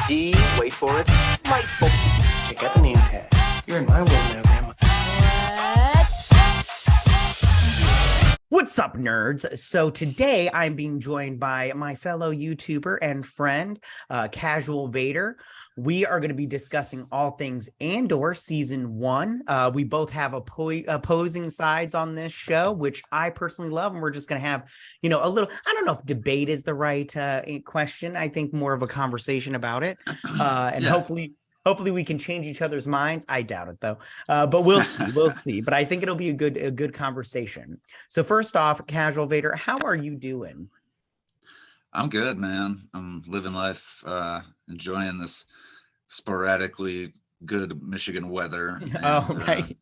D, wait for it, delightful. Check out the name tag. You're in my world now, Grandma. What's up, nerds? So today I'm being joined by my fellow YouTuber and friend, Casual Vader. We are going to be discussing all things Andor Season 1. We both have opposing sides on this show, which I personally love, and we're just going to have, a little, I don't know if debate is the right question. I think more of a conversation about it. And hopefully we can change each other's minds. I doubt it though, but we'll see. We'll see. But I think it'll be a good conversation. So first off, Casual Vader, how are you doing? I'm good, man. I'm living life, enjoying this sporadically good Michigan weather. And, Right.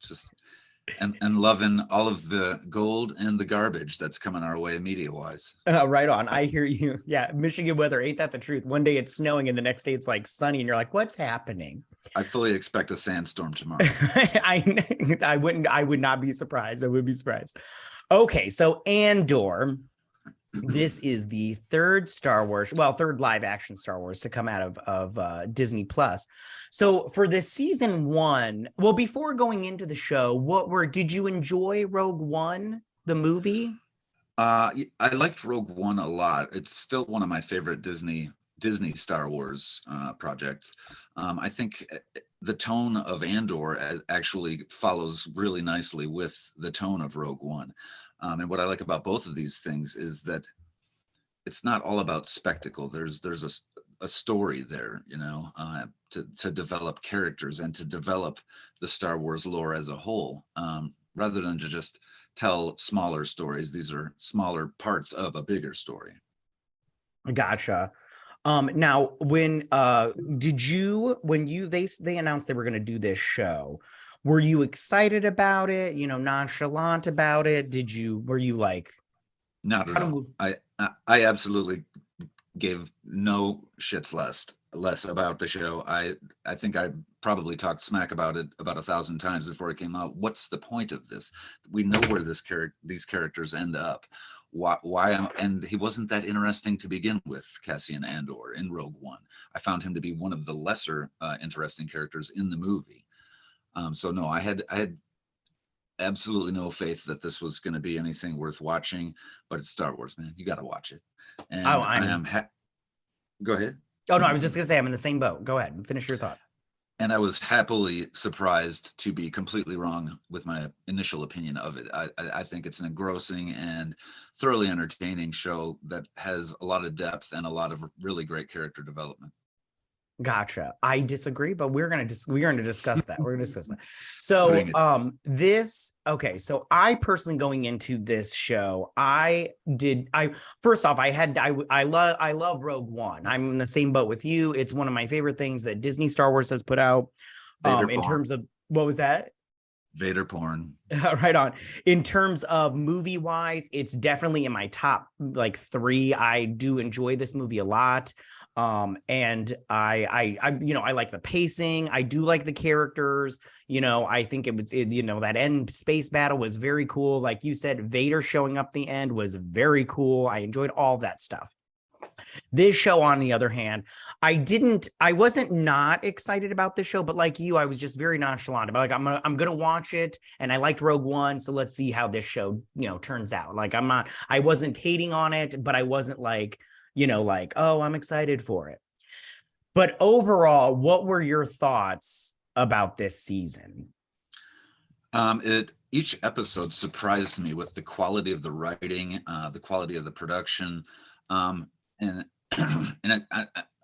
And loving all of the gold and the garbage that's coming our way media-wise. Right on. I hear you. Yeah, Michigan weather, ain't that the truth? One day it's snowing and the next day it's like sunny and you're like, what's happening? I fully expect a sandstorm tomorrow. I would not be surprised. I would be surprised. Okay, so Andor. This is the third live action Star Wars to come out of Disney Plus. So for the season 1, well, before going into the show, did you enjoy Rogue One, the movie? I liked Rogue One a lot. It's still one of my favorite Disney Star Wars projects. I think the tone of Andor actually follows really nicely with the tone of Rogue One. And what I like about both of these things is that it's not all about spectacle. There's a story there, to develop characters and to develop the Star Wars lore as a whole, rather than to just tell smaller stories. These are smaller parts of a bigger story. Gotcha. Now, when they announced they were going to do this show, were you excited about it? Nonchalant about it? Were you like? Not at all. I absolutely gave no shits less about the show. I think I probably talked smack about it about 1,000 times before it came out. What's the point of this? We know where these characters end up. And he wasn't that interesting to begin with, Cassian Andor in Rogue One. I found him to be one of the lesser interesting characters in the movie. So no, I had absolutely no faith that this was going to be anything worth watching, but it's Star Wars, man. You got to watch it. And go ahead. Oh no, I was just going to say I'm in the same boat. Go ahead and finish your thought. And I was happily surprised to be completely wrong with my initial opinion of it. I think it's an engrossing and thoroughly entertaining show that has a lot of depth and a lot of really great character development. Gotcha. I disagree, but we're going to discuss that. We're going to discuss that. So, so I personally going into this show, I love Rogue One. I'm in the same boat with you. It's one of my favorite things that Disney Star Wars has put out. In terms of, what was that? Vader porn. Right on. In terms of movie wise, it's definitely in my top 3. I do enjoy this movie a lot. And I like the pacing. I do like the characters. I think that end space battle was very cool. Like you said, Vader showing up the end was very cool. I enjoyed all that stuff. This show, on the other hand, I wasn't not excited about this show, but like you, I was just very nonchalant about I'm gonna watch it, and I liked Rogue One, so let's see how this show turns out. I wasn't hating on it, but I wasn't oh, I'm excited for it. But overall, what were your thoughts about this season? Each episode surprised me with the quality of the writing, the quality of the production, and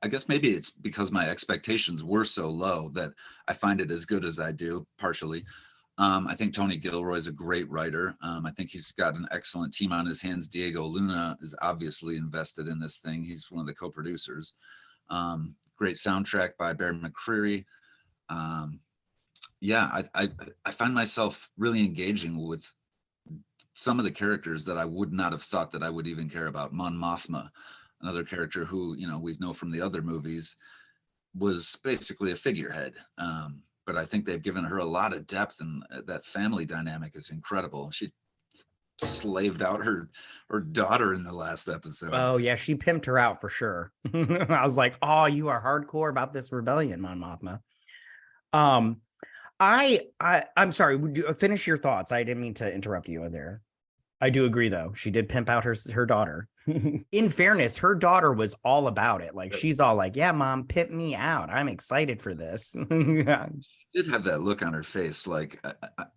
I guess maybe it's because my expectations were so low that I find it as good as I do, partially. I think Tony Gilroy is a great writer. I think he's got an excellent team on his hands. Diego Luna is obviously invested in this thing. He's one of the co-producers. Great soundtrack by Barry McCreary. I find myself really engaging with some of the characters that I would not have thought that I would even care about. Mothma, another character who, we know from the other movies, was basically a figurehead. But I think they've given her a lot of depth, and that family dynamic is incredible. She slaved out her daughter in the last episode. Oh yeah, she pimped her out for sure. I was like, oh, you are hardcore about this rebellion, Mon Mothma. I'm sorry. Would you finish your thoughts? I didn't mean to interrupt you there. I do agree, though. She did pimp out her daughter. In fairness, her daughter was all about it. Like, she's all like, yeah, mom, pimp me out. I'm excited for this. Did have that look on her face, like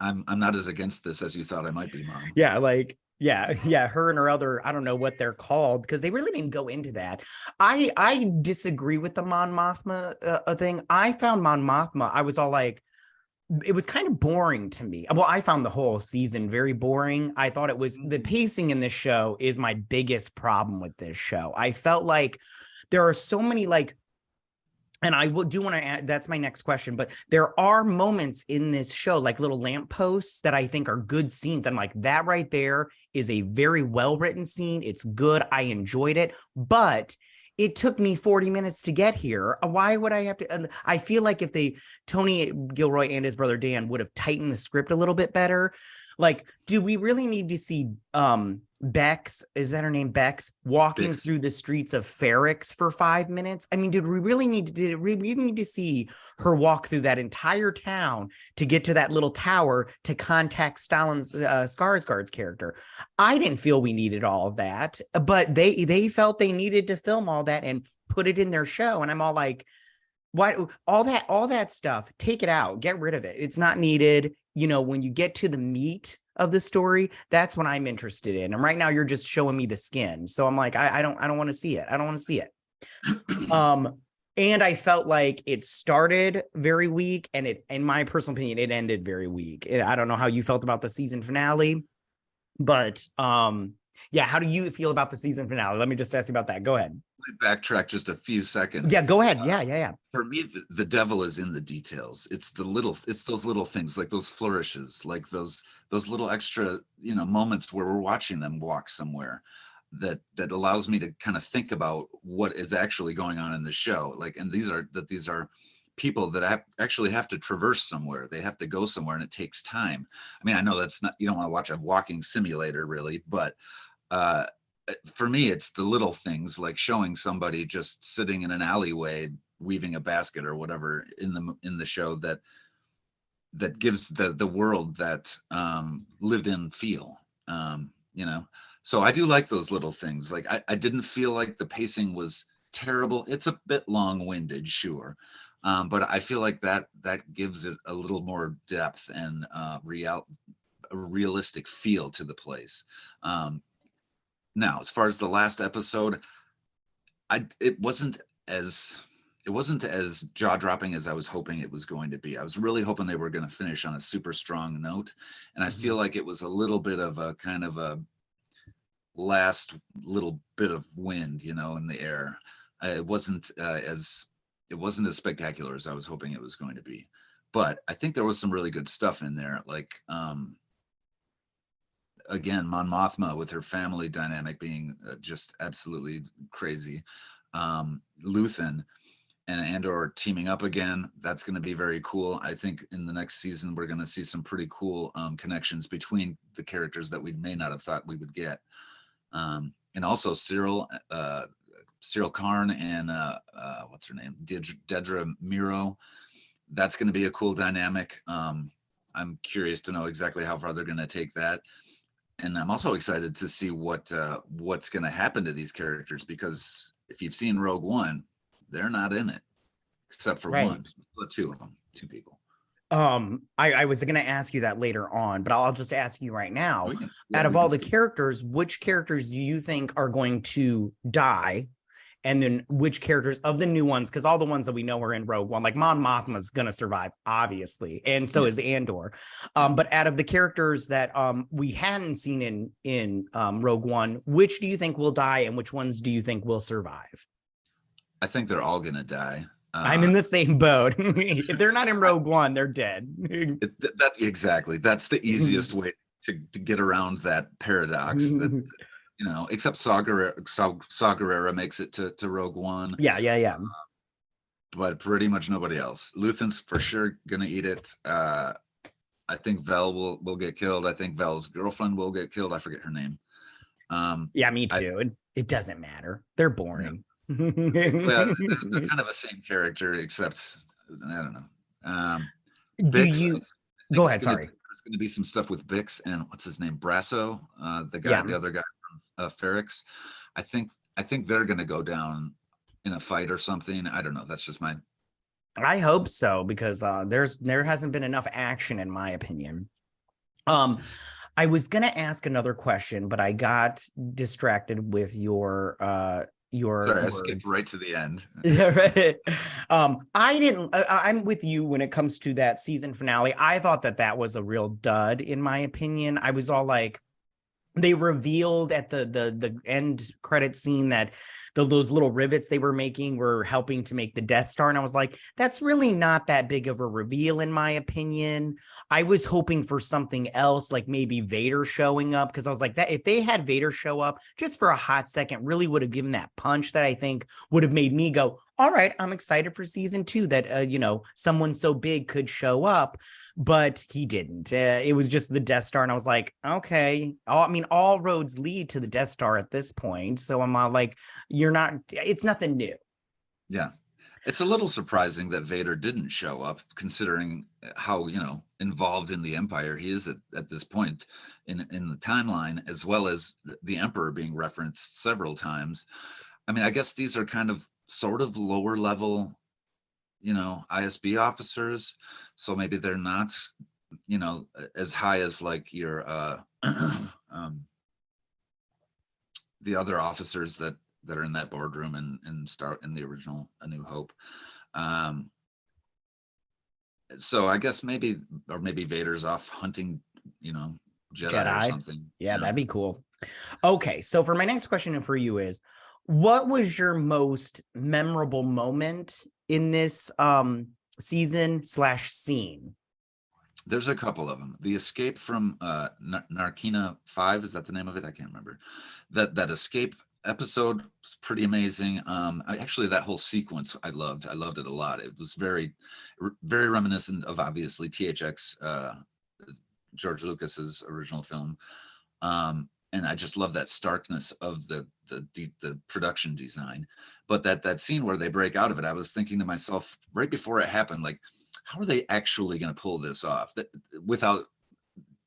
I'm not as against this as you thought I might be, mom. Yeah, like yeah, her and her other, I don't know what they're called, because they really didn't go into that. I disagree with the Mon Mothma thing. I found Mon Mothma, I was all like, it was kind of boring to me. Well, I found the whole season very boring. I thought it was, the pacing in this show is my biggest problem with this show. I felt like there are so many, like, and I do want to add, that's my next question, but there are moments in this show, like little lampposts, that I think are good scenes. I'm like, that right there is a very well-written scene. It's good. I enjoyed it, but it took me 40 minutes to get here. Why would I have to? I feel like if Tony Gilroy and his brother Dan would have tightened the script a little bit better. Like, do we really need to see Bex, is that her name, Bex, walking through the streets of Ferrix for 5 minutes? I mean, did we need to see her walk through that entire town to get to that little tower to contact Stalin's Skarsgård's character? I didn't feel we needed all of that, but they felt they needed to film all that and put it in their show. And I'm all like, why all that stuff, take it out, get rid of it. It's not needed. You know, when you get to the meat of the story, that's what I'm interested in. And right now you're just showing me the skin. So I'm like, I don't want to see it. I don't want to see it. And I felt like it started very weak, and it, in my personal opinion, it ended very weak. I don't know how you felt about the season finale, but yeah, how do you feel about the season finale? Let me just ask you about that. Go ahead. Backtrack just a few seconds. Yeah, go ahead. Yeah. For me, the devil is in the details. It's those little things, like those flourishes, like those little extra, moments where we're watching them walk somewhere, that allows me to kind of think about what is actually going on in the show. Like, and these are people that actually have to traverse somewhere. They have to go somewhere, and it takes time. I mean, I know that's not, you don't want to watch a walking simulator really, but for me, it's the little things, like showing somebody just sitting in an alleyway weaving a basket or whatever in the show that gives the world that lived in feel. So I do like those little things. Like, I didn't feel like the pacing was terrible. It's a bit long-winded, sure, but I feel like that gives it a little more depth and a realistic feel to the place. Now, as far as the last episode, it wasn't as jaw-dropping as I was hoping it was going to be. I was really hoping they were going to finish on a super strong note, and I feel like it was a little bit of a kind of a last little bit of wind, in the air. It wasn't as spectacular as I was hoping it was going to be, but I think there was some really good stuff in there, like again, Mon Mothma with her family dynamic being just absolutely crazy. Luthen and Andor teaming up again, that's going to be very cool. I think in the next season, we're going to see some pretty cool connections between the characters that we may not have thought we would get. And also Cyril Karn and what's her name? Dedra Miro. That's going to be a cool dynamic. I'm curious to know exactly how far they're going to take that. And I'm also excited to see what's going to happen to these characters, because if you've seen Rogue One, they're not in it, except for one, but two of them, two people. I was going to ask you that later on, but I'll just ask you right now. Out of all the characters, which characters do you think are going to die? And then which characters of the new ones, because all the ones that we know are in Rogue One, like Mon Mothma is going to survive, obviously, and so is Andor. But out of the characters that we hadn't seen in Rogue One, which do you think will die, and which ones do you think will survive? I think they're all going to die. I'm in the same boat. If they're not in Rogue One, they're dead. Exactly. That's the easiest way to get around that paradox. That, except Saw Gerrera makes it to Rogue One. Yeah. But pretty much nobody else. Luthen's for sure gonna eat it. I think Vel will get killed. I think Vel's girlfriend will get killed. I forget her name. Yeah, me too. It doesn't matter. They're boring. Well, they're kind of a same character, except I don't know. Do Bix, you I think go it's ahead? Sorry. There's going to be some stuff with Bix and what's his name, Brasso, the Yeah. other guy from Ferrix. I think they're going to go down in a fight or something. I don't know. That's just my. I hope so, because there hasn't been enough action, in my opinion. I was gonna ask another question, but I got distracted with your Sorry, words. I skipped right to the end. I didn't. I'm with you when it comes to that season finale. I thought that was a real dud, in my opinion. I was all like, they revealed at the end credit scene that those little rivets they were making were helping to make the Death Star, and I was like, that's really not that big of a reveal, in my opinion. I was hoping for something else, like maybe Vader showing up, because I was like, that if they had Vader show up just for a hot second, really would have given that punch that I think would have made me go, all right, I'm excited for season 2 that someone so big could show up. But he didn't. It was just the Death Star, and I was like, okay. All roads lead to the Death Star at this point. So I'm like, it's nothing new. Yeah. It's a little surprising that Vader didn't show up, considering how, involved in the Empire he is at this point in the timeline, as well as the Emperor being referenced several times. I mean, I guess these are kind of sort of lower level, ISB officers. So maybe they're not, as high as like your the other officers that are in that boardroom and start in the original A New Hope. So I guess maybe Vader's off hunting, Jedi or something. Yeah, that'd be cool. Okay, so for my next question for you is, what was your most memorable moment in this season/scene? There's a couple of them. The escape from Narkina 5, is that the name of it? I can't remember. That escape episode was pretty amazing. Actually, that whole sequence I loved it a lot. It was very reminiscent of, obviously, THX, George Lucas's original film, and I just love that starkness of the production design. But that scene where they break out of it, I was thinking to myself right before it happened, like, how are they actually going to pull this off without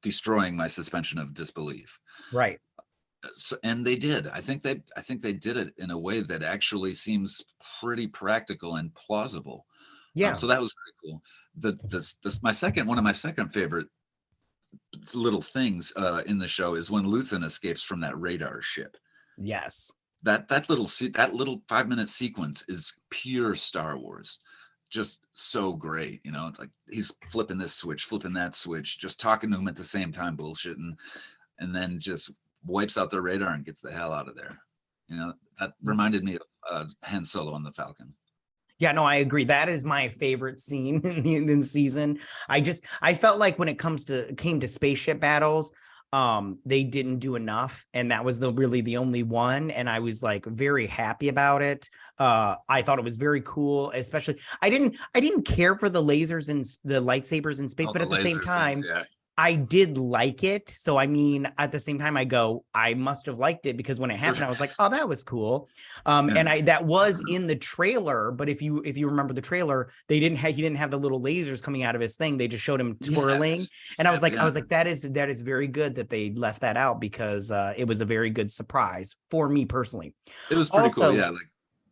destroying my suspension of disbelief? Right. So, and they did. I think they did it in a way that actually seems pretty practical and plausible. Yeah. So that was pretty cool. One of my second favorite little things in the show is when Luthen escapes from that radar ship. Yes. That little 5-minute sequence is pure Star Wars. Just so great, it's like he's flipping this switch, flipping that switch, just talking to him at the same time, bullshitting, and then just wipes out their radar and gets the hell out of there. That reminded me of Han Solo on the Falcon. Yeah, no, I agree. That is my favorite scene in the season. I felt like when it came to spaceship battles, they didn't do enough, and that was really the only one, and I was like very happy about it. I thought it was very cool, especially I didn't care for the lasers and the lightsabers in space, but at the same time, yeah, I did like it. So I mean, at the same time, I must have liked it, because when it happened, I was like, oh, that was cool. And that was in the trailer. But if you remember the trailer, he didn't have the little lasers coming out of his thing. They just showed him twirling. Yes. And I was like, that is very good that they left that out, because it was a very good surprise for me personally. It was pretty cool. Yeah. Like,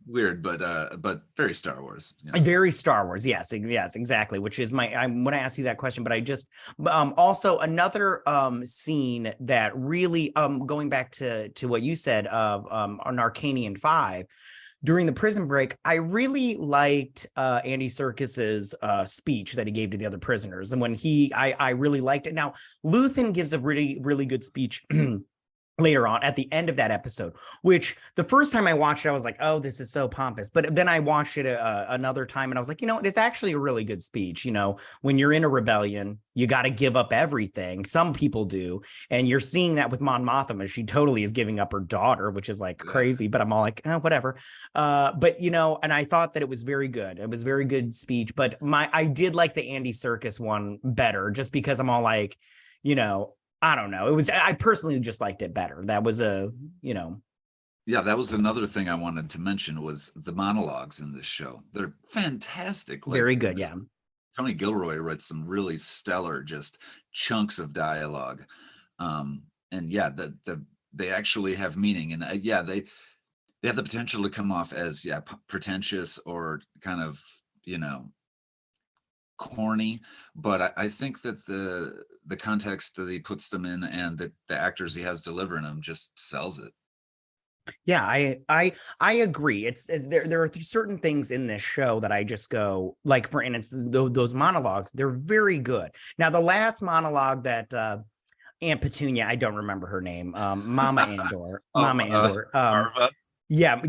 weird, but very Star Wars. Very Star Wars. Yes, exactly. Which is I'm going to ask you that question, but I just also another scene that really going back to what you said of on Arcanian 5 during the prison break, I really liked Andy Serkis's speech that he gave to the other prisoners, and when I really liked it. Now Luthen gives a really good speech later on at the end of that episode, which the first time I watched it, I was like, oh, this is so pompous. But then I watched it another time and I was like, it's actually a really good speech. When you're in a rebellion, you got to give up everything. Some people do. And you're seeing that with Mon Mothma. She totally is giving up her daughter, which is like crazy, but I'm all like, whatever. But, and I thought that it was very good. It was a very good speech, but I did like the Andy Serkis one better just because I'm all like, I don't know. I personally just liked it better. That was Yeah, that was another thing I wanted to mention was the monologues in this show. They're fantastic. Very good, yeah. Tony Gilroy writes some really stellar just chunks of dialogue. And yeah, they actually have meaning. And yeah, they have the potential to come off as pretentious or kind of, corny, but I think that the context that he puts them in and the actors he has delivering them just sells it. Yeah, I agree. It's there are certain things in this show that I just go, like, for instance, those monologues, they're very good. Now, the last monologue that Aunt Petunia, I don't remember her name, Mama Andor, Mama Andor, Marva? yeah,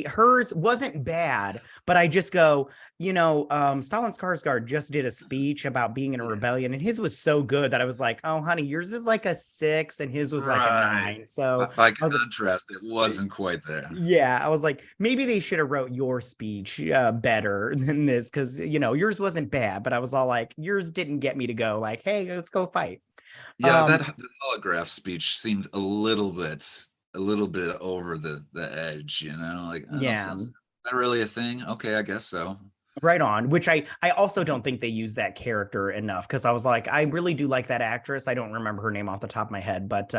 hers wasn't bad, but I just go, Stalin Skarsgård just did a speech about being in a rebellion, and his was so good that I was like, oh, honey, yours is like a 6, and his was like a 9. So by contrast, it wasn't quite there. Yeah, I was like, maybe they should have wrote your speech better than this, because yours wasn't bad, but I was all like, yours didn't get me to go like, hey, let's go fight. Yeah, the holograph speech seemed a little bit over the edge, like, yeah, is that really a thing? Okay, I guess so. Right on, which I also don't think they use that character enough, because I was like, I really do like that actress. I don't remember her name off the top of my head, but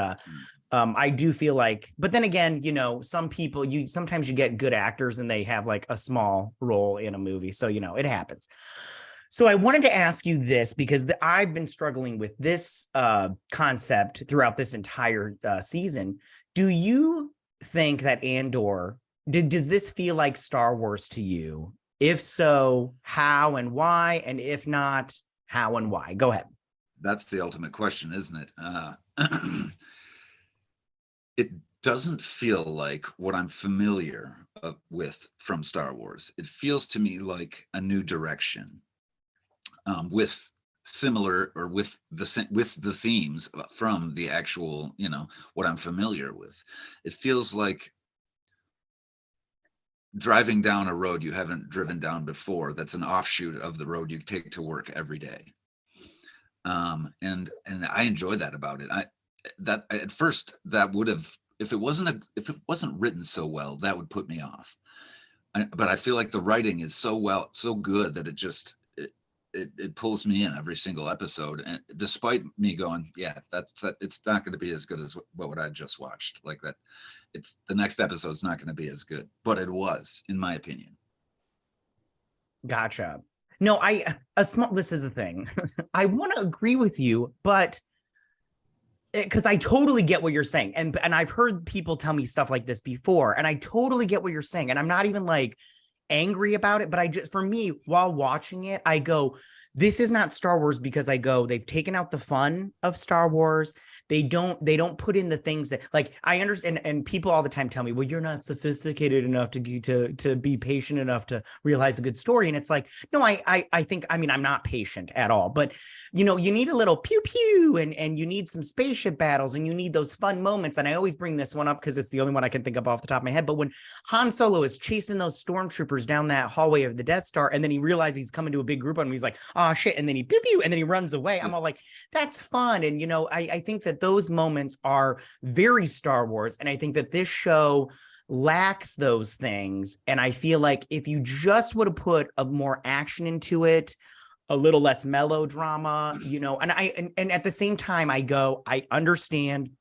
I do feel like, but then again, some people, sometimes you get good actors and they have like a small role in a movie, so it happens. So I wanted to ask you this, because I've been struggling with this concept throughout this entire season. Do you think that Andor, does this feel like Star Wars to you? If so, how and why? And if not, how and why? Go ahead. That's the ultimate question, isn't it? It doesn't feel like what I'm familiar with from Star Wars. It feels to me like a new direction, with similar or with the themes from the actual, what I'm familiar with. It feels like driving down a road you haven't driven down before, that's an offshoot of the road you take to work every day. And I enjoy that about it. That at first, that would have, if it wasn't written so well, that would put me off. But I feel like the writing is so good that it pulls me in every single episode, and despite me going, it's not going to be as good as what I just watched. Like that, it's the next episode's not going to be as good, but it was, in my opinion. Gotcha. No, this is the thing. I want to agree with you, but because I totally get what you're saying, and I've heard people tell me stuff like this before, and I totally get what you're saying, and I'm not even like angry about it, but for me, while watching it, I go, this is not Star Wars, because I go, they've taken out the fun of Star Wars. They don't put in the things that, like, I understand, and people all the time tell me, well, you're not sophisticated enough to be patient enough to realize a good story. And it's like, no, I think, I'm not patient at all, but you need a little pew pew, and you need some spaceship battles, and you need those fun moments. And I always bring this one up because it's the only one I can think of off the top of my head. But when Han Solo is chasing those stormtroopers down that hallway of the Death Star, and then he realizes he's coming to a big group on him, he's like, oh shit, and then he pew pew, and then he runs away. I'm all like, that's fun. And I think that those moments are very Star Wars, and I think that this show lacks those things. And I feel like if you just would have put a more action into it, a little less melodrama, and at the same time, I understand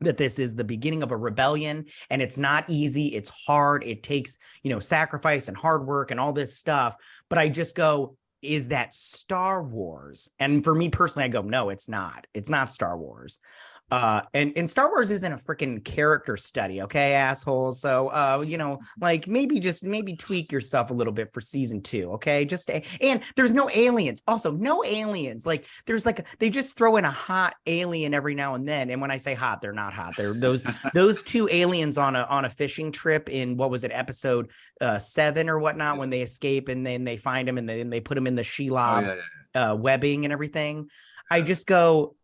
that this is the beginning of a rebellion, and it's not easy. It's hard. It takes, sacrifice and hard work and all this stuff. But I just go, is that Star Wars? And for me personally, I go, no, it's not. It's not Star Wars. And Star Wars isn't a freaking character study, okay, assholes. So like maybe tweak yourself a little bit for season 2, okay? And there's no aliens. Also, no aliens. Like there's like they just throw in a hot alien every now and then. And when I say hot, they're not hot. They're those 2 aliens on a fishing trip in what was it, episode 7 or whatnot, when they escape and then they find him and then they put him in the Shelob webbing and everything. I just go,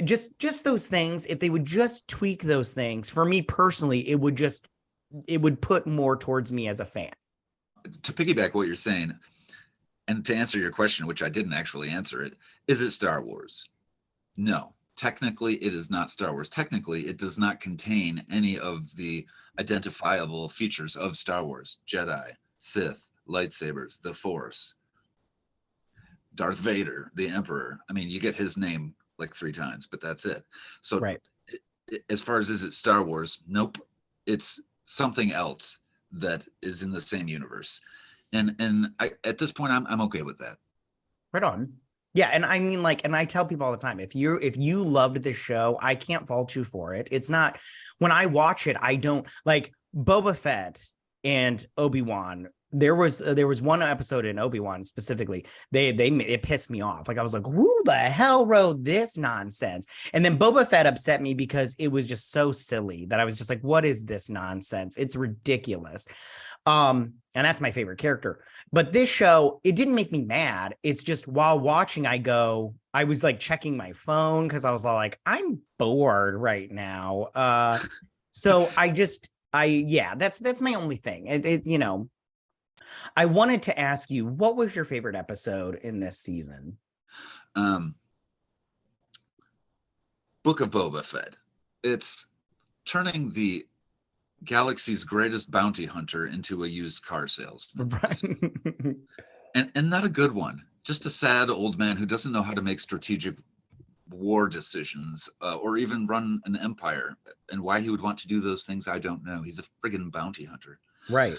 just those things, if they would just tweak those things, for me personally, it would put more towards me as a fan. To piggyback what you're saying, and to answer your question, which I didn't actually answer it, is it Star Wars? No, technically it is not Star Wars. Technically, it does not contain any of the identifiable features of Star Wars: Jedi, Sith, lightsabers, the Force, Darth Vader, the Emperor. I mean, you get his name like 3 times, but that's it. So right. As far as is it Star Wars? Nope. It's something else that is in the same universe. And I, at this point, I'm okay with that. Right on. Yeah. And I mean, like, and I tell people all the time, if you loved this show, I can't fault you for it. It's not, when I watch it, I don't like Boba Fett and Obi-Wan. There was one episode in Obi-Wan specifically. It pissed me off. Like I was like, who the hell wrote this nonsense? And then Boba Fett upset me because it was just so silly that I was just like, what is this nonsense? It's ridiculous. And that's my favorite character. But this show, it didn't make me mad. It's just while watching, I was like checking my phone because I was all like, I'm bored right now. So that's my only thing. I wanted to ask you, what was your favorite episode in this season? Book of Boba Fett. It's turning the galaxy's greatest bounty hunter into a used car salesman. Right. and not a good one. Just a sad old man who doesn't know how to make strategic war decisions or even run an empire. And why he would want to do those things, I don't know. He's a friggin' bounty hunter. Right.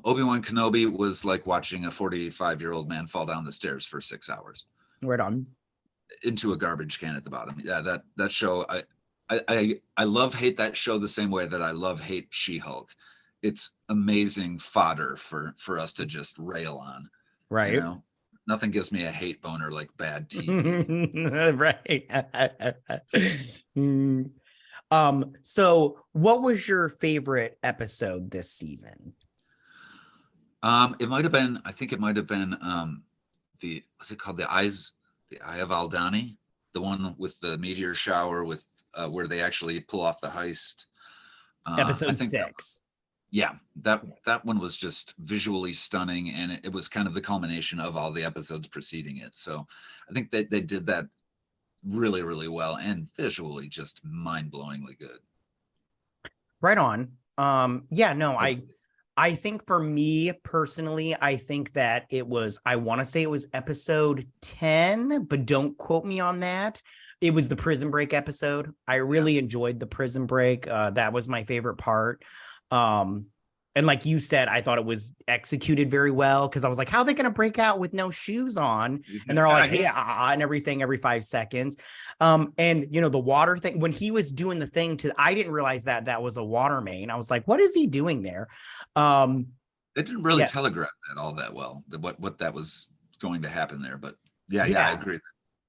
Obi-Wan Kenobi was like watching a 45-year-old man fall down the stairs for 6 hours. Right on. Into a garbage can at the bottom. Yeah, that show, I love hate that show the same way that I love hate She-Hulk. It's amazing fodder for us to just rail on. Right. You know? Nothing gives me a hate boner like bad TV. Right. So what was your favorite episode this season? It might have been, I think it might have been what's it called? The Eye of Aldani, the one with the meteor shower with where they actually pull off the heist. Episode 6. That one was just visually stunning, and it was kind of the culmination of all the episodes preceding it. So I think they did that really, really well, and visually just mind-blowingly good. Right on. I think for me personally, I think that I want to say it was episode 10, but don't quote me on that. It was the Prison Break episode. I really enjoyed the Prison Break. That was my favorite part. And like you said, I thought it was executed very well because I was like, how are they going to break out with no shoes on? And they're all like, yeah, and everything every 5 seconds. And the water thing, when he was doing the thing I didn't realize that was a water main. I was like, what is he doing there? They didn't really telegraph that all that well, what that was going to happen there. But yeah, I agree.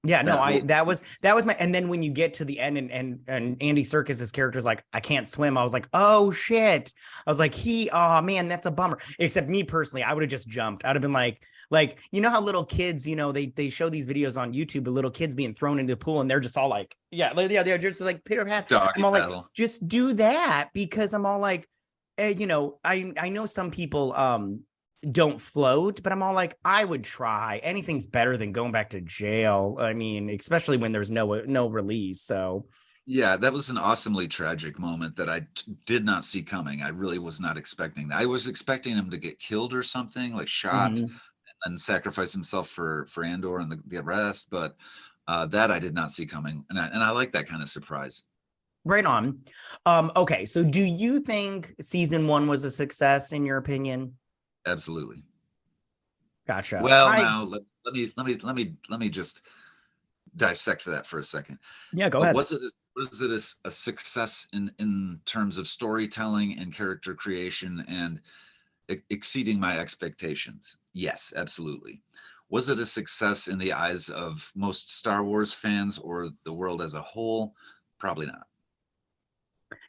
Yeah, no, that was my, and then when you get to the end and Andy Serkis's character's like, I can't swim. I was like, oh shit. I was like, oh man, that's a bummer. Except me personally, I would have just jumped. I'd have been like, you know how little kids, they show these videos on YouTube of little kids being thrown into the pool and they're just all like, they're just like Peter Pan. I'm all like, just do that, because I'm all like, I know some people don't float, but I'm all like, I would try. Anything's better than going back to jail. I mean, especially when there's no release. So yeah, that was an awesomely tragic moment that I did not see coming. I really was not expecting that. I was expecting him to get killed or something, like shot and sacrifice himself for Andor and the rest, but that I did not see coming, and I like that kind of surprise. Right on. Okay, so do you think season 1 was a success in your opinion? Absolutely. Gotcha. Well, now let me just dissect that for a second. Yeah, go ahead. Was it a success in terms of storytelling and character creation and exceeding my expectations? Yes, absolutely. Was it a success in the eyes of most Star Wars fans or the world as a whole? Probably not.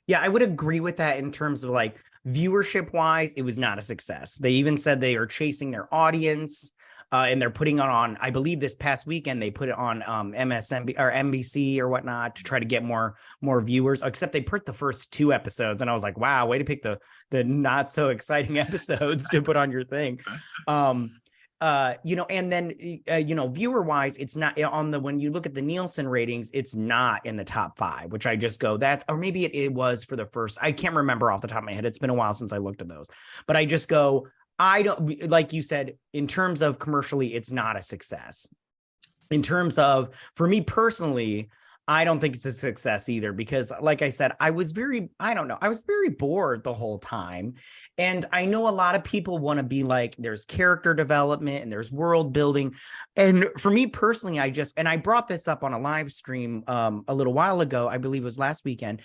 Yeah, I would agree with that in terms of like viewership wise, it was not a success. They even said they are chasing their audience. And they're putting it on, I believe this past weekend, they put it on MSNBC or NBC or whatnot to try to get more viewers, except they put the first 2 episodes. And I was like, wow, way to pick the not so exciting episodes to put on your thing. And then, viewer wise, it's not on when you look at the Nielsen ratings, it's not in the top 5, which I just go, or maybe it was for the first, I can't remember off the top of my head. It's been a while since I looked at those, but I just go, I don't, like you said, in terms of commercially, it's not a success. In terms of, for me personally, I don't think it's a success either, because like I said, I was very bored the whole time. And I know a lot of people want to be like, there's character development and there's world building. And for me personally, I brought this up on a live stream a little while ago, I believe it was last weekend.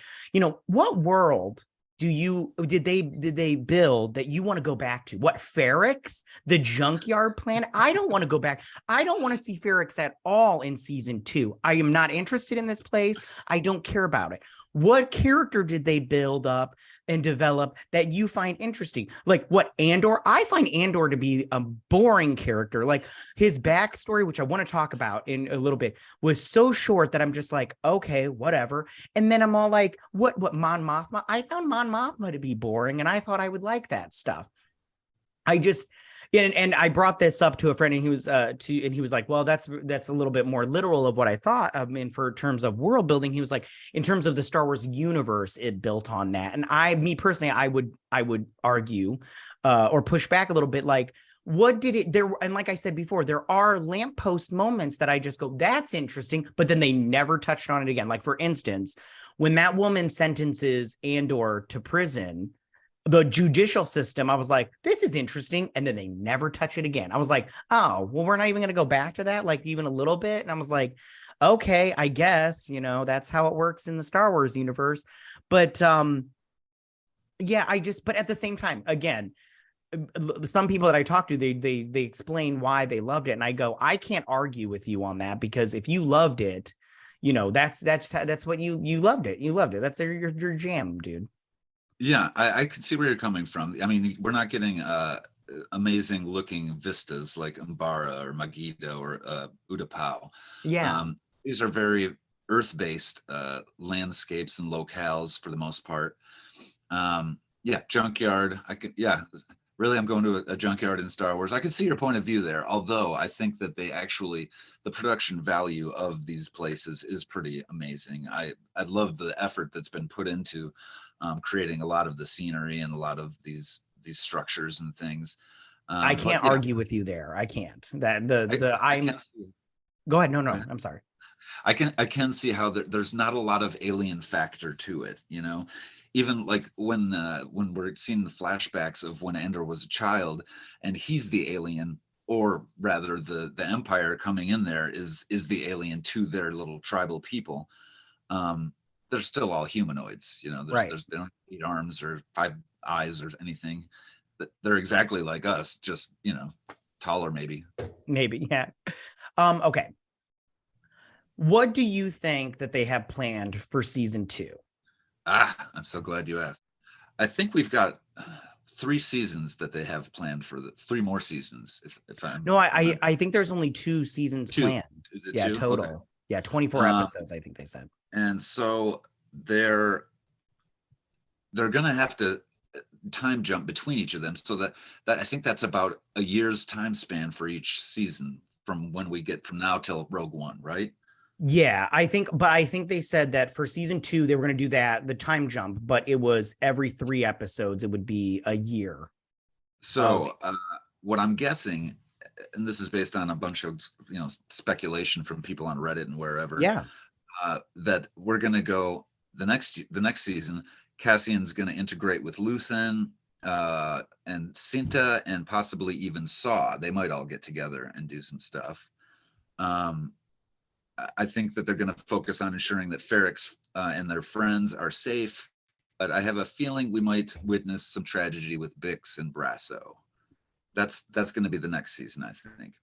What world did they build that you want to go back to? What, Ferrix, the junkyard planet? I don't want to go back. I don't want to see Ferrix at all in season 2. I am not interested in this place. I don't care about it. What character did they build up and develop that you find interesting? Like what, Andor? I find Andor to be a boring character. Like his backstory, which I want to talk about in a little bit, was so short that I'm just like, okay, whatever. And then I'm all like, what Mon Mothma? I found Mon Mothma to be boring, and I thought I would like that stuff. And I brought this up to a friend, and he was like, well, that's a little bit more literal of what I thought. I mean, for terms of world building, he was like, in terms of the Star Wars universe, it built on that. And me personally, I would argue or push back a little bit, like, what did it there? And like I said before, there are lamppost moments that I just go, that's interesting, but then they never touched on it again. Like, for instance, when that woman sentences Andor to prison, the judicial system, I was like, this is interesting. And then they never touch it again. I was like, oh, well, we're not even going to go back to that, like even a little bit. And I was like, okay, I guess, that's how it works in the Star Wars universe. But but at the same time, again, some people that I talk to, they explain why they loved it. And I go, I can't argue with you on that, because if you loved it, that's what you loved it. You loved it. That's your jam, dude. Yeah, I can see where you're coming from. I mean, we're not getting amazing looking vistas like Umbara or Megiddo or Utapau. Yeah. These are very earth-based landscapes and locales for the most part. Junkyard. Really, I'm going to a junkyard in Star Wars. I can see your point of view there, although I think that the production value of these places is pretty amazing. I love the effort that's been put into creating a lot of the scenery and a lot of these structures and things. I can't argue with you there. I can't. I can't see. Go ahead. No, I'm sorry. I can see how there's not a lot of alien factor to it, even like when we're seeing the flashbacks of when Andor was a child and he's the alien, or rather the Empire coming in there is the alien to their little tribal people. They're still all humanoids, they don't have 8 arms or 5 eyes or anything. They're exactly like us, just taller, maybe. Yeah. Okay. What do you think that they have planned for season 2? I'm so glad you asked. I think we've got 3 seasons that they have planned for 3 more seasons. If I'm I think there's only 2 seasons planned. Is it yeah, 2? Total. Okay. Yeah, 24 episodes, I think they said. And so they're gonna have to time jump between each of them, so that I think that's about a year's time span for each season from when we get from now till Rogue One, right? Yeah, I think they said that for season 2 they were going to do the time jump, but it was every 3 episodes it would be a year. So what I'm guessing, and this is based on a bunch of speculation from people on Reddit and wherever, that we're going to go the next season. Cassian's going to integrate with Luthen and Cinta and possibly even Saw. They might all get together and do some stuff. I think that they're going to focus on ensuring that Ferrex and their friends are safe. But I have a feeling we might witness some tragedy with Bix and Brasso. That's going to be the next season, I think.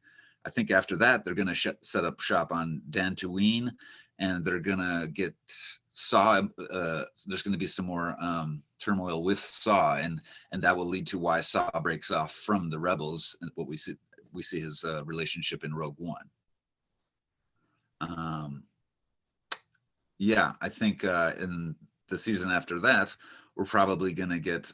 I think after that, they're going to set up shop on Dantooine, and they're going to get Saw. There's going to be some more turmoil with Saw, and that will lead to why Saw breaks off from the Rebels, and what we see his relationship in Rogue One. Yeah, I think in the season after that, we're probably going to get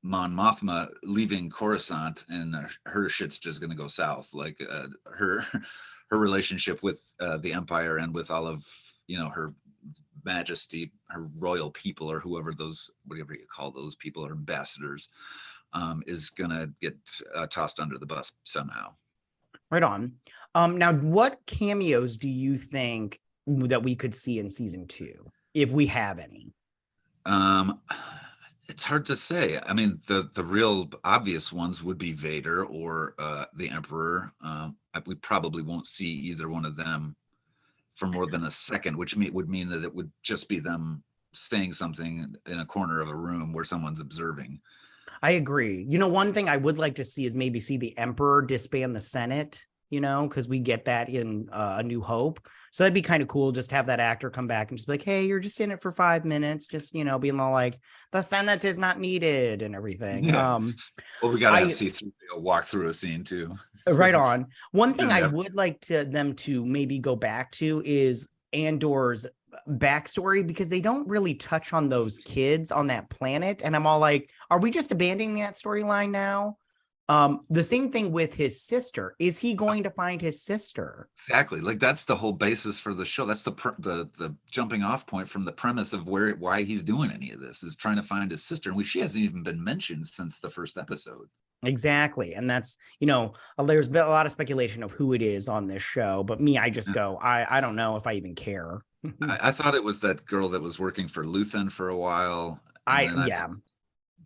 Mon Mothma leaving Coruscant, and her shit's just going to go south. Like her relationship with the Empire and with all of, her majesty, her royal people, or whatever you call those people, or ambassadors, is going to get tossed under the bus somehow. Right on. Now, what cameos do you think that we could see in season 2, if we have any? It's hard to say. I mean, the real obvious ones would be Vader or the Emperor. We probably won't see either one of them for more than a second, which would mean that it would just be them saying something in a corner of a room where someone's observing. I agree. One thing I would like to see is maybe see the Emperor disband the Senate, because we get that in A New Hope. So that'd be kind of cool, just have that actor come back and just be like, hey, you're just in it for 5 minutes, just, being all like, the Senate is not needed and everything. Yeah. Well, we got to have C-3PO walk through a scene too. Right on. One thing I would like them to maybe go back to is Andor's backstory, because they don't really touch on those kids on that planet. And I'm all like, are we just abandoning that storyline now? The same thing with his sister. Is he going to find his sister? Exactly. Like, that's the whole basis for the show. That's the jumping off point from the premise of why he's doing any of this, is trying to find his sister. And she hasn't even been mentioned since the first episode. Exactly. And that's, there's been a lot of speculation of who it is on this show, but me, I just go, I don't know if I even care. I thought it was that girl that was working for Luthen for a while.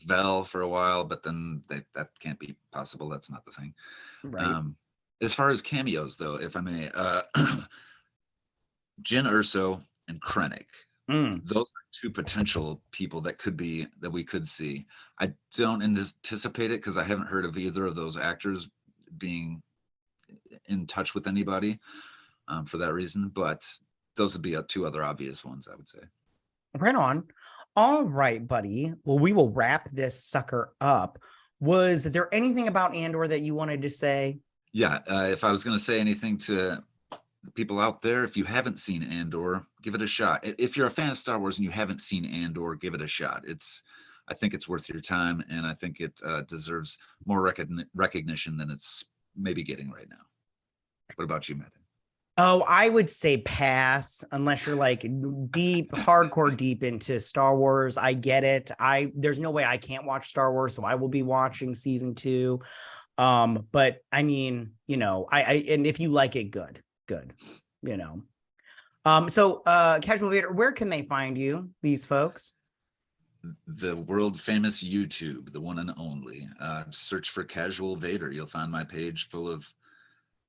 Vel for a while, but then that can't be possible. That's not the thing. Right. As far as cameos, though, if I may, Jyn Erso and Krennic, those are 2 potential people that we could see. I don't anticipate it because I haven't heard of either of those actors being in touch with anybody for that reason, but those would be 2 other obvious ones, I would say. Right on. All right, buddy. Well, we will wrap this sucker up. Was there anything about Andor that you wanted to say? Yeah, if I was going to say anything to the people out there, if you haven't seen Andor, give it a shot. If you're a fan of Star Wars and you haven't seen Andor, give it a shot. I think it's worth your time, and I think it deserves more recognition than it's maybe getting right now. What about you, Matthew? Oh, I would say pass, unless you're like hardcore deep into Star Wars. I get it. There's no way I can't watch Star Wars, so I will be watching season 2. But I mean, and if you like it, good. So Casual Vader, where can they find you, these folks? The world famous YouTube, the one and only. Search for Casual Vader. You'll find my page full of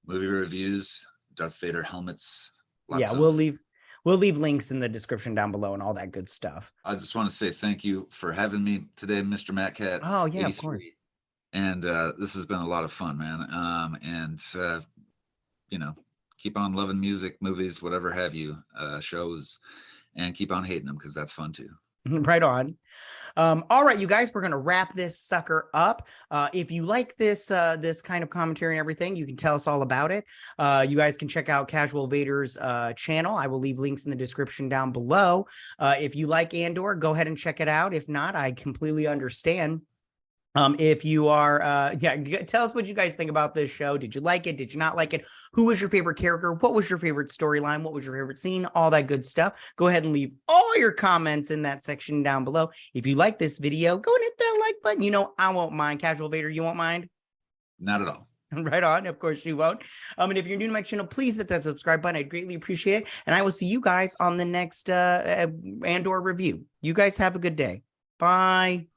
movie reviews, Darth Vader helmets. We'll leave links in the description down below and all that good stuff. I just want to say thank you for having me today, Mr. Matt Cat. Oh yeah, 83. Of course. And this has been a lot of fun, man. Keep on loving music, movies, whatever have you, shows, and keep on hating them, because that's fun too. Right on. All right, you guys, we're going to wrap this sucker up. If you like this kind of commentary and everything, you can tell us all about it. You guys can check out Casual Vader's channel. I will leave links in the description down below. If you like Andor, go ahead and check it out. If not, I completely understand. If you are, tell us what you guys think about this show. Did you like it? Did you not like it? Who was your favorite character? What was your favorite storyline? What was your favorite scene? All that good stuff. Go ahead and leave all your comments in that section down below. If you like this video, go and hit that like button. I won't mind. Casual Vader, you won't mind? Not at all. Right on. Of course you won't. And if you're new to my channel, please hit that subscribe button. I'd greatly appreciate it. And I will see you guys on the next Andor review. You guys have a good day. Bye.